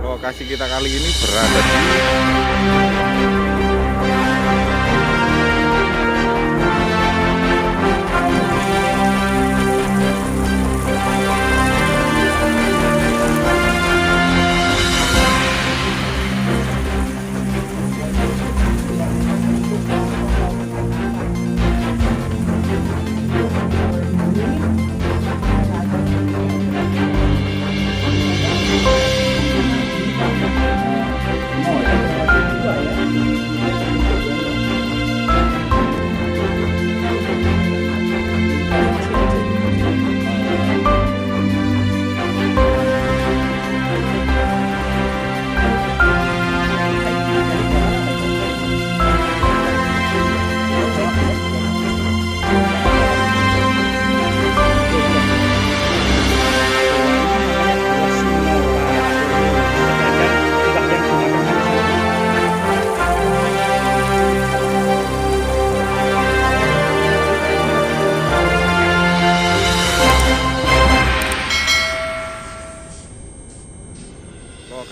Lokasi kita kali ini berada di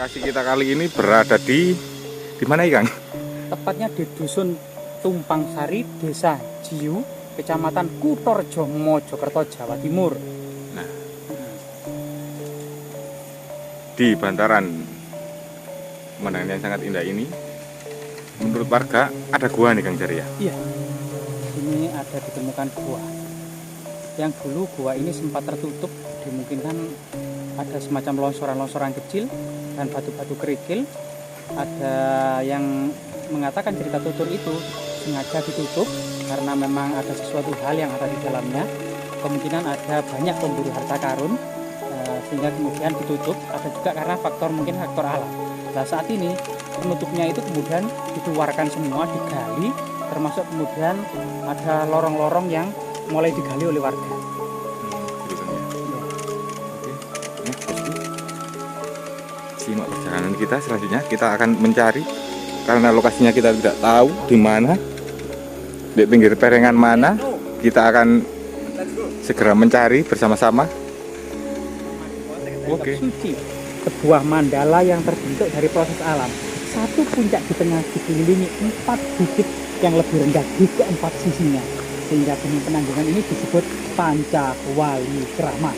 lokasi kita kali ini berada di mana ya, Kang? Tepatnya di Dusun Tumpang Sari, Desa Jiu, Kecamatan Kutorjo, Mojokerto, Jawa Timur. Nah, di bantaran pemandangan yang sangat indah ini, menurut warga ada gua nih, Kang Jari ya? Iya, ini ada ditemukan gua. Yang dulu gua ini sempat tertutup, dimungkinkan ada semacam longsoran-longsoran kecil dan batu-batu kerikil. Ada yang mengatakan cerita tutur itu sengaja ditutup karena memang ada sesuatu hal yang ada di dalamnya. Kemungkinan ada banyak pemburu harta karun sehingga kemudian ditutup. Ada juga karena mungkin faktor alam. Nah, saat ini penutupnya itu kemudian dikeluarkan semua, digali, termasuk kemudian ada lorong-lorong yang mulai digali oleh warga. Simak perjalanan kita selanjutnya. Kita akan mencari karena lokasinya kita tidak tahu di mana, di pinggir perengan mana. Kita akan segera mencari bersama-sama. Oke. Suci, sebuah mandala yang terbentuk dari proses alam. Satu puncak di tengah dikelilingi 4 bukit yang lebih rendah di keempat sisinya, sehingga gunung penanggungan ini disebut Pancawali Krama.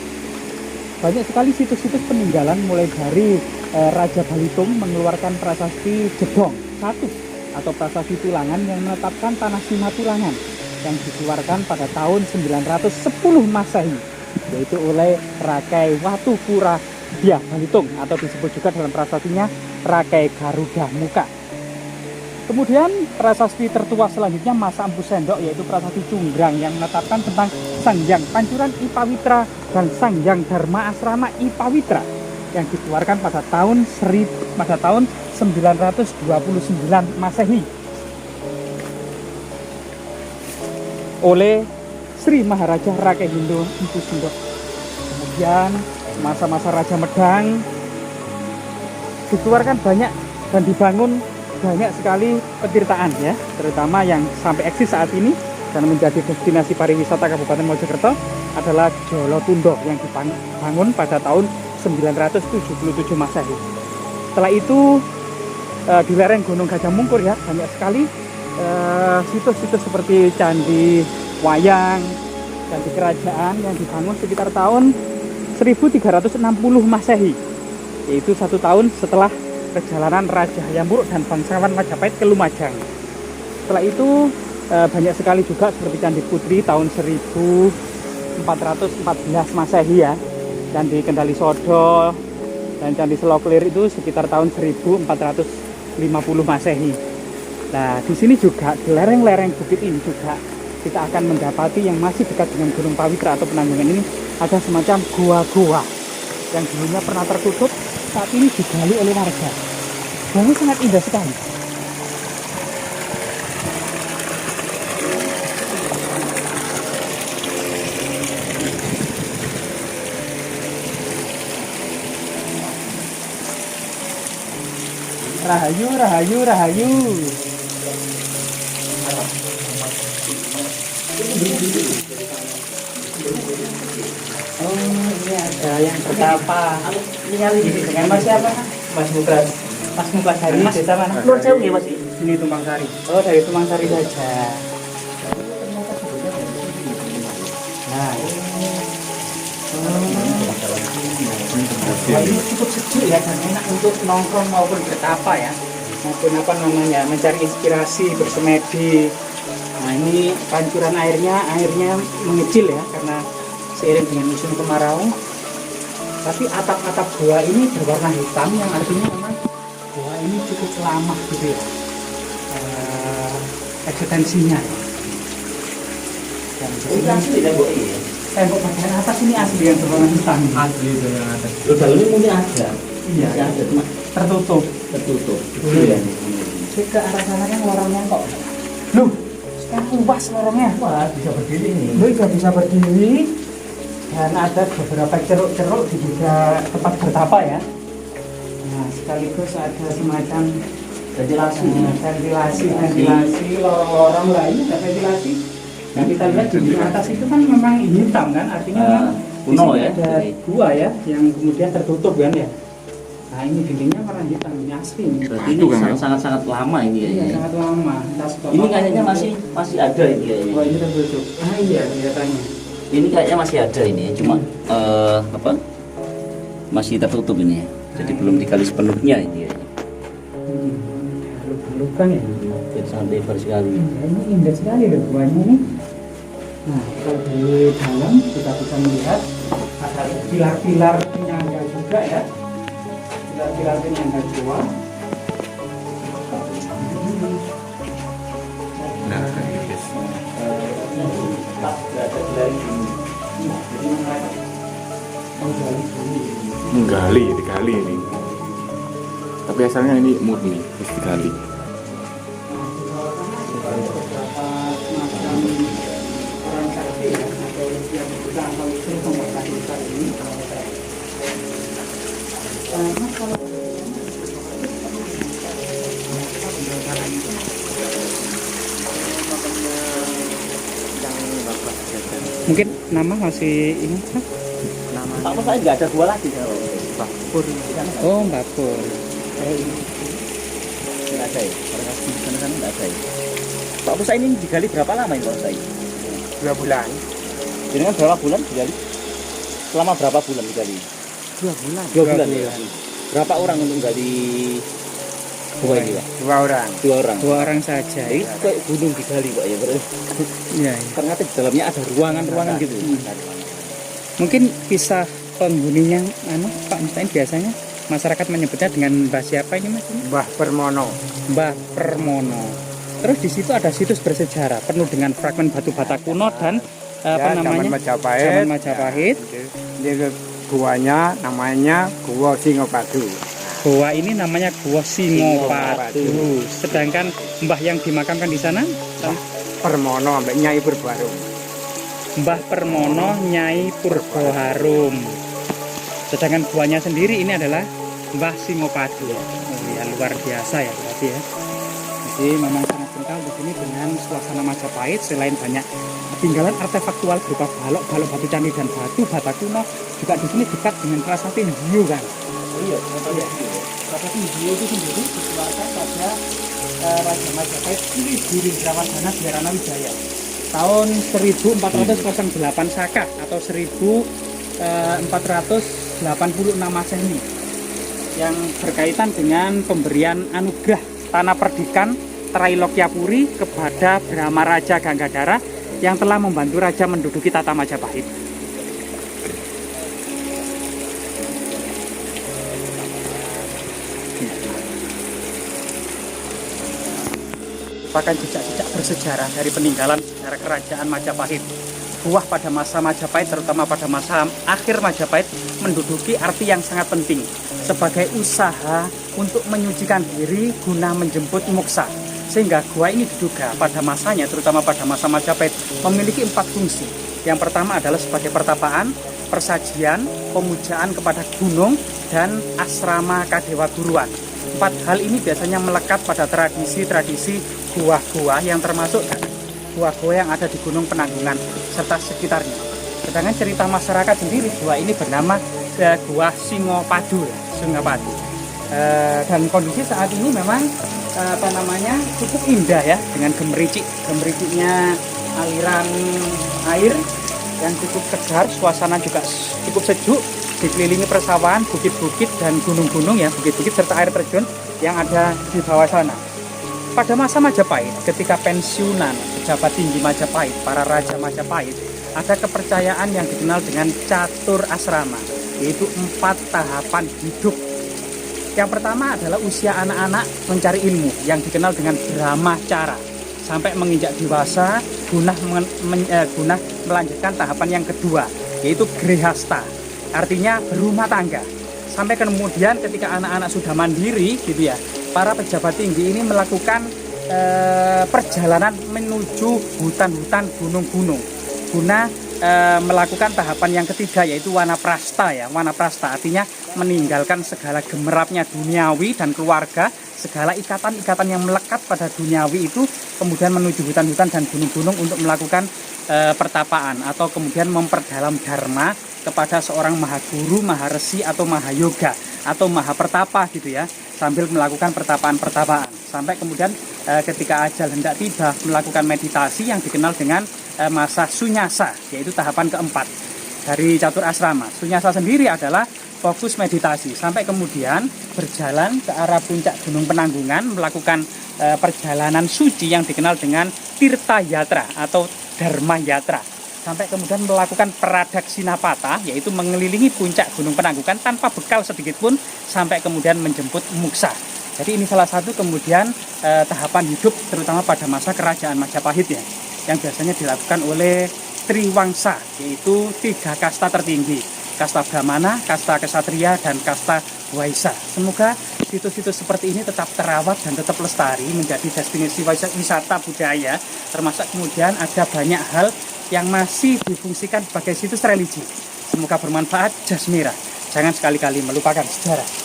Banyak sekali situs-situs peninggalan, mulai dari Raja Balitung mengeluarkan prasasti Jedong 1 atau prasasti Tulangan yang menetapkan tanah Sima Tulangan yang dikeluarkan pada tahun 910 Masehi, yaitu oleh Rakai Watupura Dia Balitung atau disebut juga dalam prasastinya Rakai Garuda Muka. Kemudian prasasti tertua selanjutnya Masa Empu Sendok, yaitu prasasti Cunggrang yang menetapkan tentang Sangjang Pancuran Ipawitra dan Sangjang Dharma Asrama Ipawitra yang dikeluarkan pada tahun 929 Masehi oleh Sri Maharaja Rakai Hindo Empu Sendok. Kemudian masa-masa Raja Medang dikeluarkan banyak dan dibangun banyak sekali petirtaan ya, terutama yang sampai eksis saat ini dan menjadi destinasi pariwisata Kabupaten Mojokerto adalah Jolotundo yang dibangun pada tahun 977 Masehi. Setelah itu di lereng Gunung Gajah Mungkur ya, banyak sekali situs-situs seperti Candi Wayang, Candi Kerajaan yang dibangun sekitar tahun 1360 Masehi, yaitu 1 tahun setelah perjalanan Raja Hayam Wuruk dan bangsawan Majapahit ke Lumajang. Setelah itu banyak sekali juga seperti Candi Putri tahun 1414 Masehi ya, Candi Kendali Sodo dan Candi Seloklir itu sekitar tahun 1450 Masehi. Nah, di sini juga di lereng-lereng bukit ini juga kita akan mendapati yang masih dekat dengan Gunung Pawitra atau Penanggungan ini ada semacam gua-gua yang dulunya pernah tertutup, saat ini digali oleh warga. Ini sangat indah sekali. Rahayu, rahayu, rahayu. Oh, ini ada yang bertapa. Ini dengan Mas siapa? Mas Muklas dari desa mana? Luar jauh ya Mas? Sini Tumpang Sari. Oh, dari Tumpang Sari saja. Nah, wah, ini cukup sejuk ya dan enak untuk nongkrong maupun bertapa ya, maupun apa namanya mencari inspirasi bersemedi. Nah ini pancuran airnya mengecil ya karena seiring dengan musim kemarau. Tapi atap-atap gua ini berwarna hitam yang artinya memang gua ini cukup lama gitu ya eksistensinya. Dan Ini asli tembok ini ya? tembok bagian atas ini asli yang berwarna hitam. Asli itu yang ada. Loh, dalamnya mungkin ada. Iya, Masih ada, cuma tertutup. tertutup. Iya. Ke arah sana kan lorongnya kok. Loh, sekarang luas lorongnya. Wah, bisa berdiri nih. Loh, juga bisa berdiri. Dan ada beberapa ceruk-ceruk di juga tempat bertapa ya. Nah, sekaligus ada semacam Ventilasi. ventilasi, lorong-lorong lain ada ventilasi. Yang kita lihat di atas itu kan memang hitam kan, artinya memang kuno di sini ya? ada gua ya, yang kemudian tertutup kan ya. Nah ini dindingnya warna hitam, ini asli ini. Berarti ini Batu kan, ya? sangat-sangat lama ini Iya, kayaknya. sangat lama. Entah seberapa Ini lama kayaknya mungkin. masih ada ini kayaknya. Oh ini tertutup. Ah iya kelihatannya. Ini kayaknya masih ada ini, cuma apa? Masih tertutup ini ya. Jadi belum digali sepenuhnya ini kayaknya. Lubang ya. Jadi sangat lebar sekali. Ya, ini indah sekali loh guanya ini. Nah kalau di dalam kita bisa melihat ada pilar-pilar penyangga juga ya. Pilar-pilar penyangga gua. Nah, guys. Digali ini. Tapi asalnya ini murni, terus digali. Mungkin nama masih ingat kan? Pak Pos saya nggak ada gua lagi kalau Oh, Mbak Pur. nggak ada ya. Kalau di sana nggak ada ya. Pak Pos ini digali berapa lama ini Pak Pos? 2 bulan. Jadi kan berapa bulan digali? Selama berapa bulan digali? 2 bulan. 2 bulan ya. Berapa orang untuk gali gua ini Pak? 2 orang. 2 orang. 2 orang saja. Jadi kayak gunung digali Pak ya. Berarti Iya. ternyata di dalamnya ada ruangan-ruangan gitu. Mungkin kisah penghuninya Pak Mustain biasanya masyarakat menyebutnya dengan Mbah siapa ini Mas? Mbah Permono. Mbah Permono. Terus di situ ada situs bersejarah penuh dengan fragmen batu bata kuno dan apa Ya, namanya? Zaman Majapahit. Zaman Majapahit. Ya, Ini guanya namanya Gua Singopadu. Gua ini namanya Gua Singopatu. Singopatu. Sedangkan mbah yang dimakamkan di sana Permono ambek Nyai Purbarum. Mbah Permono Nyai Purboharum. Sedangkan guanya sendiri ini adalah Mbah Singopadu. Oh ya, luar biasa ya berarti ya. Jadi memang sangat kental di sini dengan suasana Majapahit. Selain banyak tinggalan artefaktual berupa balok-balok batu candi dan batu bata kuno, juga di sini dekat dengan salah satu hiu kan. Iya, Salah satu hiu itu sendiri dikeluarkan pada Raja Majapahit Giri Indrawardhana Dharana Wijaya tahun 1408 Saka atau 1486 Masehi yang berkaitan dengan pemberian anugerah tanah perdikan Trailokyapuri kepada Brahma Raja Ganggadhara yang telah membantu raja menduduki tata Majapahit. Merupakan jejak-jejak bersejarah dari peninggalan sejarah kerajaan Majapahit. Buah pada masa Majapahit, terutama pada masa akhir Majapahit, menduduki arti yang sangat penting sebagai usaha untuk menyucikan diri guna menjemput moksa. Sehingga gua ini diduga pada masanya, terutama pada masa Majapahit, memiliki 4 fungsi. Yang pertama adalah sebagai pertapaan, persajian, pemujaan kepada gunung, dan asrama kadewa guruan. 4 hal ini biasanya melekat pada tradisi-tradisi gua-gua yang termasuk gua-gua yang ada di Gunung Penanggungan serta sekitarnya. Sedangkan cerita masyarakat sendiri, gua ini bernama Gua Singopadu. Dan kondisi saat ini memang cukup indah ya, dengan gemericiknya aliran air yang cukup segar, suasana juga cukup sejuk, dikelilingi persawahan, bukit-bukit dan gunung-gunung ya, bukit-bukit serta air terjun yang ada di bawah sana. Pada masa Majapahit, ketika pensiunan pejabat tinggi Majapahit, para raja Majapahit, ada kepercayaan yang dikenal dengan catur asrama, yaitu 4 tahapan hidup. Yang pertama adalah usia anak-anak mencari ilmu yang dikenal dengan brahmacara. Sampai menginjak dewasa, guna melanjutkan tahapan yang kedua, yaitu grihasta, artinya berumah tangga. Sampai kemudian ketika anak-anak sudah mandiri gitu ya, para pejabat tinggi ini melakukan perjalanan menuju hutan-hutan, gunung-gunung, guna melakukan tahapan yang ketiga, yaitu wanaprasta ya. Wanaprasta artinya meninggalkan segala gemerapnya duniawi dan keluarga, segala ikatan-ikatan yang melekat pada duniawi itu, kemudian menuju hutan-hutan dan gunung-gunung untuk melakukan pertapaan atau kemudian memperdalam dharma kepada seorang mahaguru, maharesi atau mahayoga atau mahapertapa gitu ya, sambil melakukan pertapaan-pertapaan sampai kemudian ketika ajal hendak tiba melakukan meditasi yang dikenal dengan masa sunyasa, yaitu tahapan keempat dari catur asrama. Sunyasa sendiri adalah fokus meditasi sampai kemudian berjalan ke arah puncak Gunung Penanggungan, melakukan perjalanan suci yang dikenal dengan Tirta Yatra atau Dharma Yatra, sampai kemudian melakukan Pradaksina Patha, yaitu mengelilingi puncak Gunung Penanggungan tanpa bekal sedikit pun, sampai kemudian menjemput muksa. Jadi ini salah satu kemudian tahapan hidup terutama pada masa kerajaan Majapahit ya, yang biasanya dilakukan oleh Triwangsa, yaitu 3 kasta tertinggi, kasta Brahmana, kasta Ksatria, dan kasta Waisa. Semoga situs-situs seperti ini tetap terawat dan tetap lestari menjadi destinasi wisata budaya, termasuk kemudian ada banyak hal yang masih difungsikan sebagai situs religi. Semoga bermanfaat. Jasmira, jangan sekali-kali melupakan sejarah.